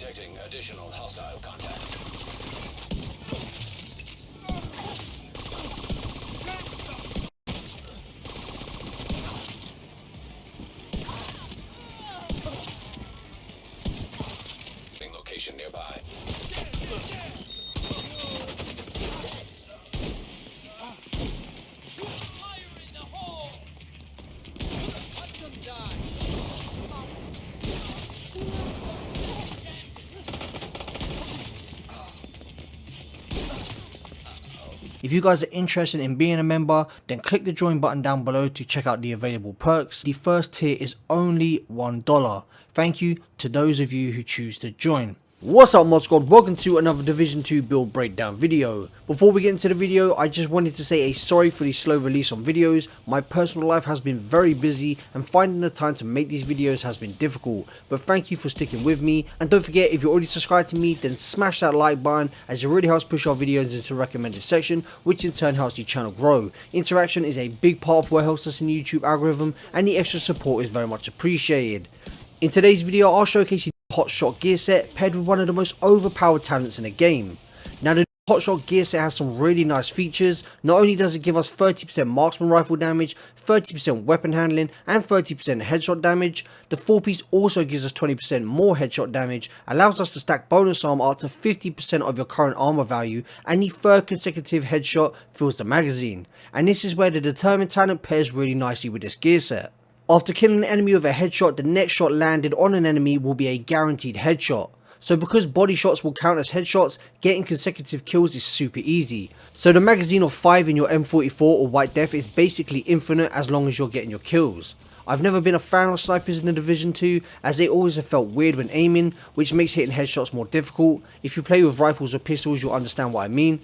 Detecting additional hostile contacts. Location nearby. If you guys are interested in being a member, then click the join button down below to check out the available perks. The first tier is only $1. Thank you to those of you who choose to join. What's up, Mod Squad? Welcome to another Division 2 build breakdown video. Before we get into the video, I just wanted to say a sorry for the slow release on videos. My personal life has been very busy and finding the time to make these videos has been difficult. But thank you for sticking with me, and don't forget, if you're already subscribed to me, then smash that like button, as it really helps push our videos into the recommended section, which in turn helps the channel grow. Interaction is a big part of what helps us in the YouTube algorithm, and the extra support is very much appreciated. In today's video, I'll showcase the Hotshot gear set paired with one of the most overpowered talents in the game. Now, the Hotshot gear set has some really nice features. Not only does it give us 30% marksman rifle damage, 30% weapon handling, and 30% headshot damage, the 4-piece also gives us 20% more headshot damage, allows us to stack bonus armor up to 50% of your current armor value, and the third consecutive headshot fills the magazine. And this is where the Determined talent pairs really nicely with this gear set. After killing an enemy with a headshot, the next shot landed on an enemy will be a guaranteed headshot. So because body shots will count as headshots, getting consecutive kills is super easy. So the magazine of 5 in your M44 or White Death is basically infinite as long as you're getting your kills. I've never been a fan of snipers in the Division 2, as they always have felt weird when aiming, which makes hitting headshots more difficult. If you play with rifles or pistols, you'll understand what I mean.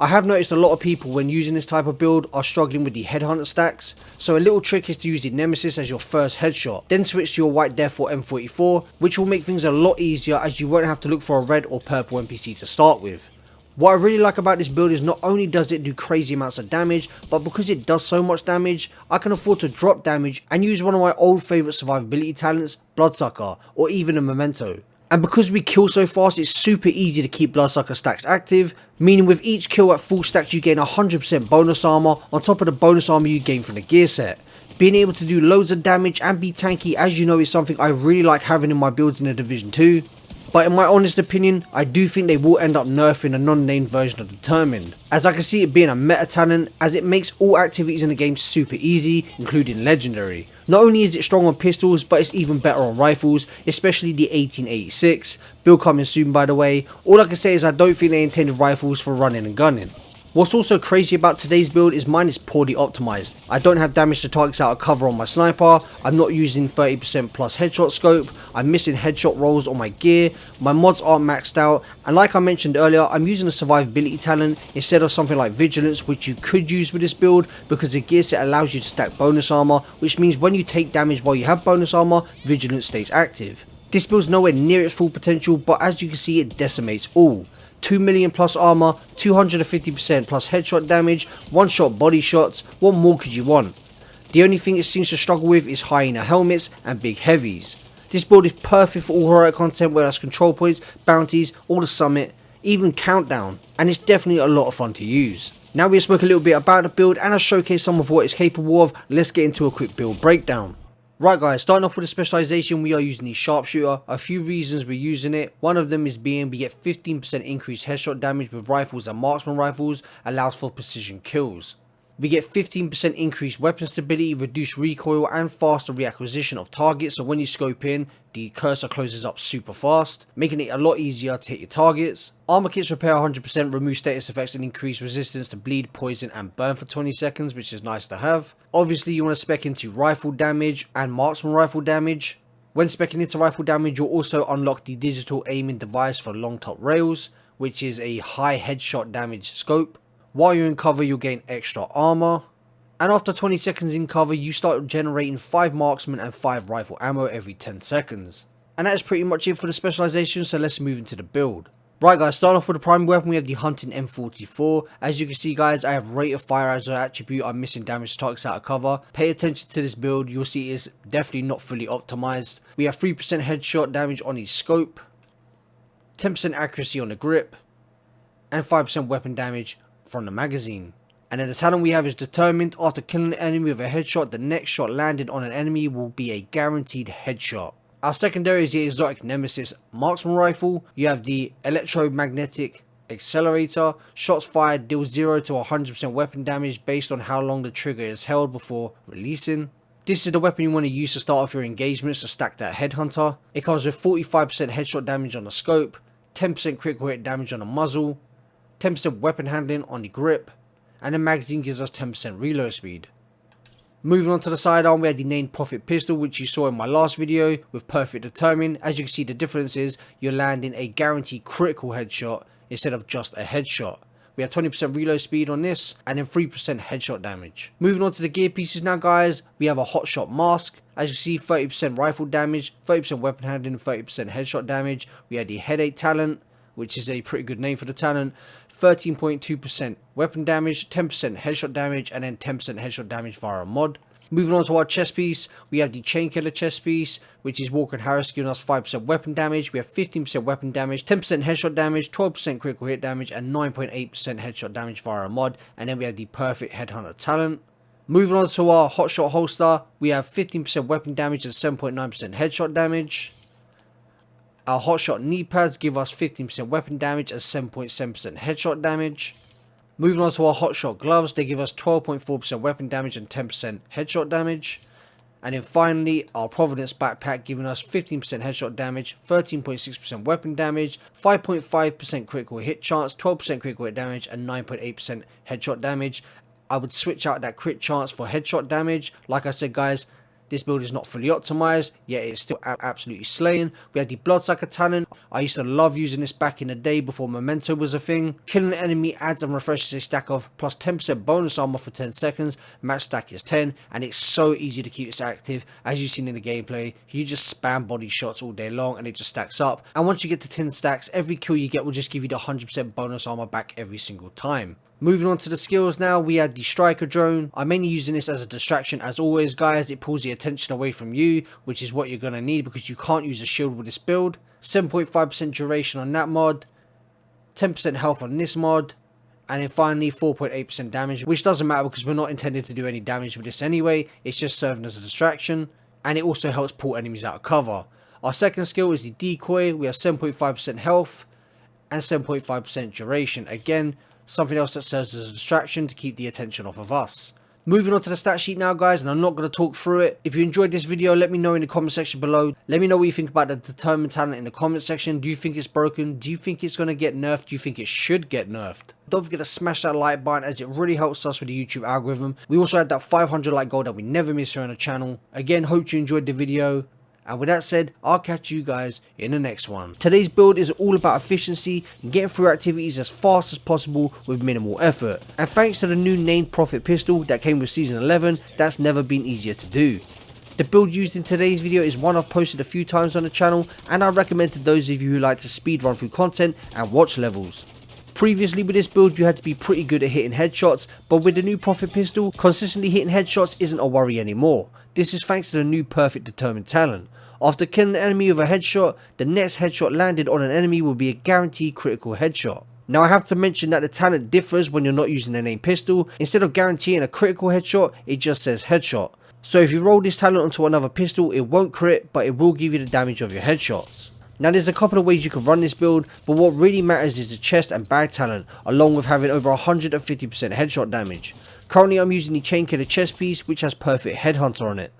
I have noticed a lot of people when using this type of build are struggling with the headhunter stacks, so a little trick is to use the Nemesis as your first headshot, then switch to your White Death or M44, which will make things a lot easier as you won't have to look for a red or purple NPC to start with. What I really like about this build is not only does it do crazy amounts of damage, but because it does so much damage, I can afford to drop damage and use one of my old favourite survivability talents, Bloodsucker, or even a Memento. And because we kill so fast, it's super easy to keep Bloodsucker stacks active, meaning with each kill at full stacks you gain 100% bonus armor on top of the bonus armor you gain from the gear set. Being able to do loads of damage and be tanky, as you know, is something I really like having in my builds in the Division 2. But in my honest opinion, I do think they will end up nerfing a non-named version of Determined, as I can see it being a meta talent, as it makes all activities in the game super easy, including legendary. Not only is it strong on pistols, but it's even better on rifles, especially the 1886, build coming soon by the way. All I can say is I don't think they intended rifles for running and gunning. What's also crazy about today's build is mine is poorly optimized. I don't have damage to targets out of cover on my sniper, I'm not using 30% plus headshot scope, I'm missing headshot rolls on my gear, my mods aren't maxed out, and like I mentioned earlier, I'm using a survivability talent instead of something like vigilance, which you could use with this build because the gear set allows you to stack bonus armor, which means when you take damage while you have bonus armor, vigilance stays active. This build's nowhere near its full potential, but as you can see, it decimates all. 2 million plus armor, 250% plus headshot damage, one shot body shots, what more could you want? The only thing it seems to struggle with is hyena helmets and big heavies. This build is perfect for all heroic content, whether that's control points, bounties, or the summit, even countdown, and it's definitely a lot of fun to use. Now we have spoke a little bit about the build and I've showcased some of what it's capable of, let's get into a quick build breakdown. Right guys, starting off with the specialization, we are using the sharpshooter. A few reasons we're using it. One of them is being we get 15% increased headshot damage with rifles and marksman rifles, allows for precision kills. We get 15% increased weapon stability, reduced recoil and faster reacquisition of targets, so when you scope in, the cursor closes up super fast, making it a lot easier to hit your targets. Armor kits repair 100%, remove status effects and increase resistance to bleed, poison and burn for 20 seconds, which is nice to have. Obviously you want to spec into rifle damage and marksman rifle damage. When specing into rifle damage, you'll also unlock the digital aiming device for long top rails, which is a high headshot damage scope. While you're in cover, you'll gain extra armor. And after 20 seconds in cover, you start generating 5 marksman and 5 rifle ammo every 10 seconds. And that is pretty much it for the specialization, so let's move into the build. Right guys, starting off with the primary weapon, we have the hunting M44. As you can see guys, I have rate of fire as an attribute. I'm missing damage to targets out of cover. Pay attention to this build, you'll see it's definitely not fully optimized. We have 3% headshot damage on his scope. 10% accuracy on the grip, and 5% weapon damage from the magazine. And then the talent we have is determined. After killing an enemy with a headshot, the next shot landed on an enemy will be a guaranteed headshot. Our secondary is the exotic Nemesis marksman rifle. You have the electromagnetic accelerator. Shots fired deal 0 to 100% weapon damage based on how long the trigger is held before releasing. This is the weapon you want to use to start off your engagements to stack that headhunter. It comes with 45% headshot damage on the scope, 10% critical hit damage on the muzzle, 10% weapon handling on the grip, and the magazine gives us 10% reload speed. Moving on to the sidearm, we had the named Prophet pistol, which you saw in my last video with perfect determine. As you can see, the difference is you're landing a guaranteed critical headshot instead of just a headshot. We have 20% reload speed on this and then 3% headshot damage. Moving on to the gear pieces now, guys, we have a hotshot mask. As you see, 30% rifle damage, 30% weapon handling, 30% headshot damage. We had the headache talent, which is a pretty good name for the talent. 13.2% weapon damage, 10% headshot damage, and then 10% headshot damage via a mod. Moving on to our chest piece, we have the chain killer chest piece, which is Walker and Harris giving us 5% weapon damage. We have 15% weapon damage, 10% headshot damage, 12% critical hit damage, and 9.8% headshot damage via a mod. And then we have the perfect headhunter talent. Moving on to our hotshot holster, we have 15% weapon damage and 7.9% headshot damage. Our hotshot knee pads give us 15% weapon damage and 7.7% headshot damage. Moving on to our hotshot gloves, they give us 12.4% weapon damage and 10% headshot damage. And then finally, our Providence backpack giving us 15% headshot damage, 13.6% weapon damage, 5.5% critical hit chance, 12% critical hit damage, and 9.8% headshot damage. I would switch out that crit chance for headshot damage. Like I said, guys, this build is not fully optimized, yet it's still absolutely slaying. We had the Bloodsucker talent. I used to love using this back in the day before Memento was a thing. Killing an enemy adds and refreshes a stack of plus 10% bonus armor for 10 seconds. Max stack is 10, and it's so easy to keep this active. As you've seen in the gameplay, you just spam body shots all day long and it just stacks up. And once you get to 10 stacks, every kill you get will just give you the 100% bonus armor back every single time. Moving on to the skills now, we had the striker drone. I'm mainly using this as a distraction as always, guys. It pulls the attention away from you, which is what you're going to need because you can't use a shield with this build. 7.5% duration on that mod, 10% health on this mod, and then finally 4.8% damage, which doesn't matter because we're not intended to do any damage with this anyway. It's just serving as a distraction, and it also helps pull enemies out of cover. Our second skill is the decoy. We have 7.5% health and 7.5% duration. Again, something else that serves as a distraction to keep the attention off of us. Moving on to the stat sheet now, guys, and I'm not going to talk through it. If you enjoyed this video, let me know in the comment section below. Let me know what you think about the determined talent in the comment section. Do you think it's broken? Do you think it's going to get nerfed? Do you think it should get nerfed? Don't forget to smash that like button as it really helps us with the YouTube algorithm. We also had that 500 like goal that we never miss here on the channel. Again, hope you enjoyed the video. And with that said, I'll catch you guys in the next one. Today's build is all about efficiency and getting through activities as fast as possible with minimal effort. And thanks to the new named Prophet pistol that came with Season 11, that's never been easier to do. The build used in today's video is one I've posted a few times on the channel, and I recommend to those of you who like to speed run through content and watch levels. Previously with this build you had to be pretty good at hitting headshots, but with the new Prophet pistol, consistently hitting headshots isn't a worry anymore. This is thanks to the new perfect determined talent. After killing an enemy with a headshot, the next headshot landed on an enemy will be a guaranteed critical headshot. Now I have to mention that the talent differs when you're not using the named pistol. Instead of guaranteeing a critical headshot, it just says headshot. So if you roll this talent onto another pistol, it won't crit, but it will give you the damage of your headshots. Now there's a couple of ways you can run this build, but what really matters is the chest and bag talent, along with having over 150% headshot damage. Currently I'm using the chain killer chest piece, which has perfect headhunter on it.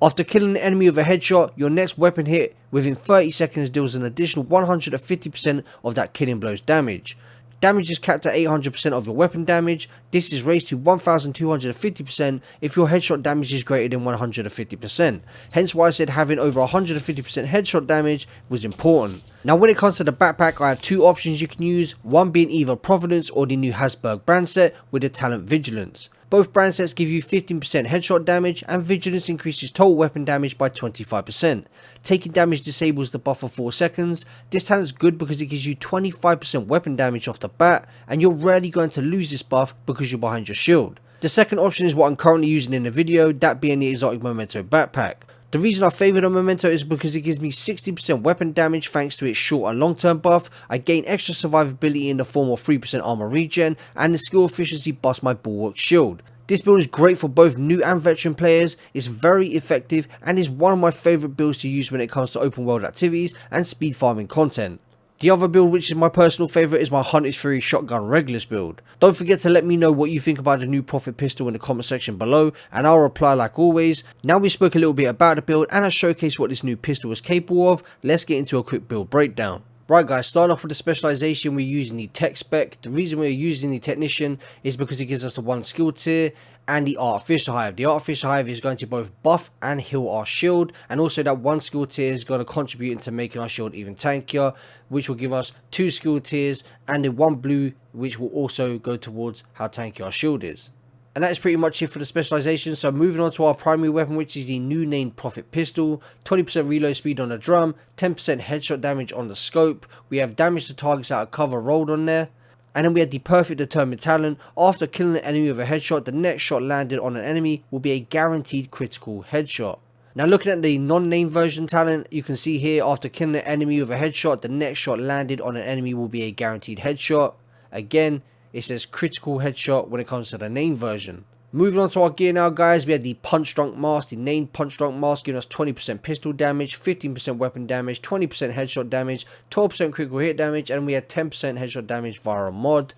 After killing an enemy with a headshot, your next weapon hit within 30 seconds deals an additional 150% of that killing blow's damage. Damage is capped at 800% of your weapon damage. This is raised to 1250% if your headshot damage is greater than 150%. Hence why I said having over 150% headshot damage was important. Now when it comes to the backpack, I have two options you can use, one being either Providence or the new Hasberg brand set with the talent Vigilance. Both brand sets give you 15% headshot damage, and Vigilance increases total weapon damage by 25%. Taking damage disables the buff for 4 seconds. This talent is good because it gives you 25% weapon damage off the bat, and you're rarely going to lose this buff because you're behind your shield. The second option is what I'm currently using in the video, that being the exotic Memento backpack. The reason I favour the Memento is because it gives me 60% weapon damage thanks to its short and long term buff. I gain extra survivability in the form of 3% armor regen, and the skill efficiency buffs my bulwark shield. This build is great for both new and veteran players, it's very effective and is one of my favourite builds to use when it comes to open world activities and speed farming content. The other build, which is my personal favourite, is my Hunter's Fury Shotgun Regulus build. Don't forget to let me know what you think about the new Prophet pistol in the comment section below, and I'll reply like always. Now we spoke a little bit about the build and I showcased what this new pistol is capable of, let's get into a quick build breakdown. Right guys, starting off with the specialization, we're using the tech spec. The reason we're using the technician is because it gives us the 1 skill tier and the artificial hive. The artificial hive is going to both buff and heal our shield, and also that 1 skill tier is going to contribute into making our shield even tankier, which will give us 2 skill tiers and the 1 blue, which will also go towards how tanky our shield is. And that is pretty much it for the specialization. So moving on to our primary weapon, which is the new named Prophet pistol. 20% reload speed on the drum, 10% headshot damage on the scope. We have damage to targets out of cover rolled on there. And then we had the perfect determined talent. After killing an enemy with a headshot, the next shot landed on an enemy will be a guaranteed critical headshot. Now looking at the non-name version talent, you can see here after killing an enemy with a headshot, the next shot landed on an enemy will be a guaranteed headshot. Again, it says critical headshot when it comes to the name version. Moving on to our gear now guys, we had the Punch Drunk Mask. The named Punch Drunk Mask giving us 20% pistol damage, 15% weapon damage, 20% headshot damage, 12% critical hit damage, and we had 10% headshot damage via a mod.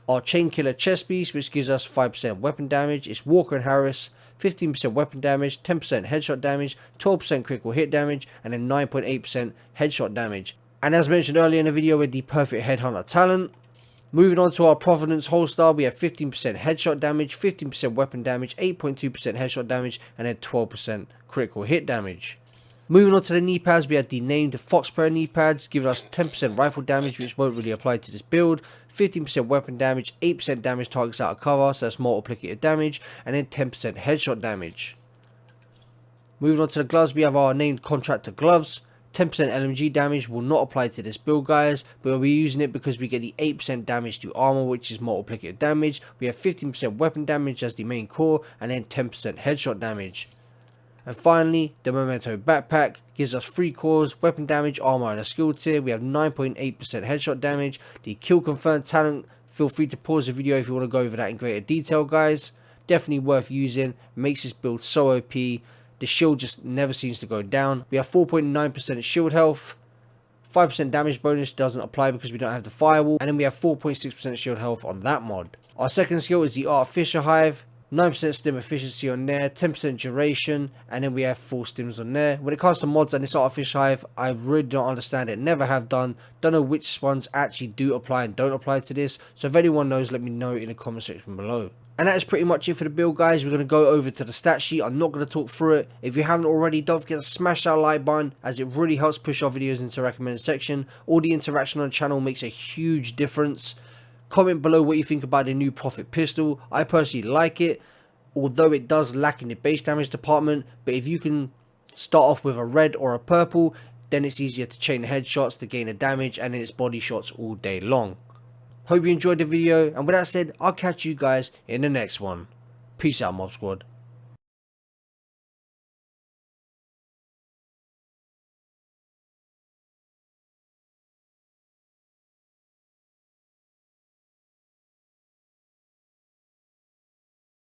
Our Chain Killer Chest Piece, which gives us 5% weapon damage, is Walker and Harris, 15% weapon damage, 10% headshot damage, 12% critical hit damage, and then 9.8% headshot damage. And as mentioned earlier in the video, with the perfect Headhunter talent. Moving on to our Providence holster, we have 15% headshot damage, 15% weapon damage, 8.2% headshot damage, and then 12% critical hit damage. Moving on to the knee pads, we have the named Fox Prayer knee pads, giving us 10% rifle damage, which won't really apply to this build, 15% weapon damage, 8% damage targets out of cover, so that's multiplicative damage, and then 10% headshot damage. Moving on to the gloves, we have our named Contractor gloves. 10% LMG damage will not apply to this build guys, but we'll be using it because we get the 8% damage to armor, which is multiplicative damage. We have 15% weapon damage as the main core, and then 10% headshot damage. And finally, the Memento backpack gives us 3 cores, weapon damage, armor, and a skill tier. We have 9.8% headshot damage. The kill confirmed talent, feel free to pause the video if you want to go over that in greater detail guys. Definitely worth using, makes this build so OP. The shield just never seems to go down. We have 4.9% shield health. 5% damage bonus doesn't apply because we don't have the firewall. And then we have 4.6% shield health on that mod. Our second skill is the Artificial Hive. 9% stim efficiency on there, 10% duration, and then we have 4 stims on there. When it comes to mods on this Artificial Hive, I really don't understand it, never have done. Don't know which ones actually do apply and don't apply to this. So if anyone knows, let me know in the comment section below. And that is pretty much it for the build guys. We're going to go over to the stat sheet. I'm not going to talk through it. If you haven't already, don't forget to smash that like button, as it really helps push our videos into the recommended section. All the interaction on the channel makes a huge difference. Comment below what you think about the new Prophet pistol. I personally like it, although it does lack in the base damage department. But if you can start off with a red or a purple, then it's easier to chain the headshots to gain the damage, and then it's body shots all day long. Hope you enjoyed the video, and with that said, I'll catch you guys in the next one. Peace out, Mob Squad.